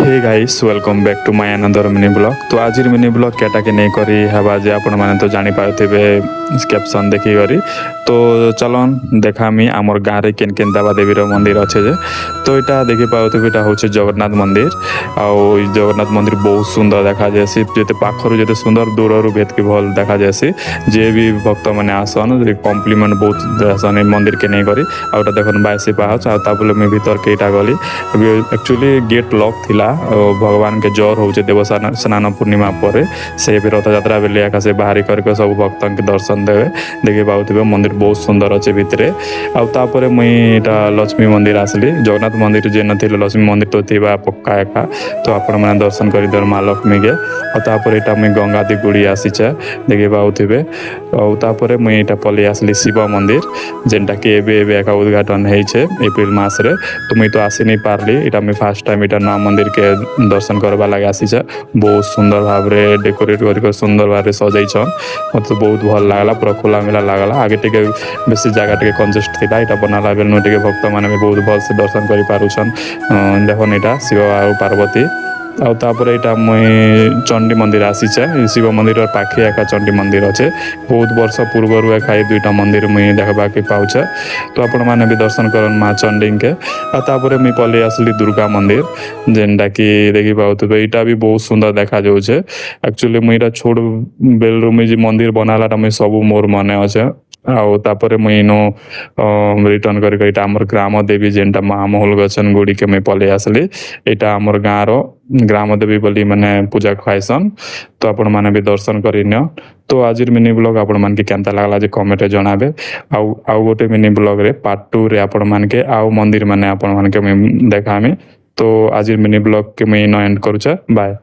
Hey guys welcome back to my another mini blog. तो आज mini blog केटा के नहीं करी हवा जे आपण माने तो जानि पाउथिबे कैप्शन देखि करी। तो चलन देखामी आमर गाँव रे केन केन देवा देवी मंदिर अच्छे जे। तो यहाँ देखि पाउथिबे एटा होचे जगन्नाथ मंदिर। आउ जगन्नाथ मंदिर बहुत सुंदर देखा जासी, जेते पाखरु जेते सुंदर दूररु भेद के भल देखा जासी। जे भी भक्त माने आसन कॉम्प्लीमेंट बहुत देसन मंदिर के नहीं करी। आउटा देखन बायसी पाहच आ ताबले में भीतर केटा गली एक्चुअली गेट लॉक थिला। भगवान के जर हो स्नान पूर्णिमा पर से भी रथ यात्रा बेले एका से बाहरी करके सब भक्त के दर्शन देवे देखि पाउथिबे। मंदिर बहुत सुंदर अच्छे भितरे। आउे मुई लक्ष्मी मंदिर आसली। जगन्नाथ मंदिर जे नथिले लक्ष्मी मंदिर तो थिबा पक्का एका। तो आपण मैंने दर्शन कर दर माँ लक्ष्मी के। और मुई गंगा दी गुड़ी आसीचे देखि पाउथिबे। और मुई पलि आसली शिव मंदिर जेनटा कि एका उद्घाटन होइछे एप्रिल मास रे। तो मुई तो आसी नहीं पारली। इटा मुई फर्स्ट टाइम इटा नवा मंदिर के दर्शन करवा लगे आसीचे। बहुत सुंदर भाव रे डेकोरेट कर सुंदर भाव सजाइछन। मत तो बहुत भल लागला, पूरा खुला मिला लागला। आगे टिके बेसी जगह टिके कंजेस्ट थिला। इटा बनाला बेलनु टिके भक्त माने भी बहुत भल से दर्शन करि पारुछन। देखन इटा शिव और पार्वती। आउे मुई चंडी मंदिर आसीचे। शिव मंदिर पाखे एका चंडी मंदिर अच्छे। बहुत वर्ष पूर्वर एका दुईटा मंदिर मुई देखा के पाउचे। तो आपण मैंने भी दर्शन करन माँ चंडी के। आउे मुई पलि आसली दुर्गा मंदिर जेनटा कि देखि पाउथिबे। इटा भी बहुत सुंदर देखा जाउछे। एक्चुअली मुई इटा छोड़ बेलरु मुई जे मंदिर बनालाटा मुई सब मोर मने अच्छे। आउे मुई नो रिटर्न करके इटा हमर ग्राम देवी जेनटा महामहल गछन गुड़ी के मुई पलि आसली। इटा हमर गाँव रो ग्राम देवी बोली माने पूजा खाइसन। तो आपण माने भी दर्शन करिनियो। तो आज मिनी ब्लॉग आपण मान के केनता लागला जे कमेंट रे जणाबे। आउ गोटे मिनी ब्लॉग रे पार्ट 2 रे आपण मान के आउ मंदिर माने आपण मान के देखामी। तो आज मिनी ब्लॉग के मैं एंड करूचे। बाय।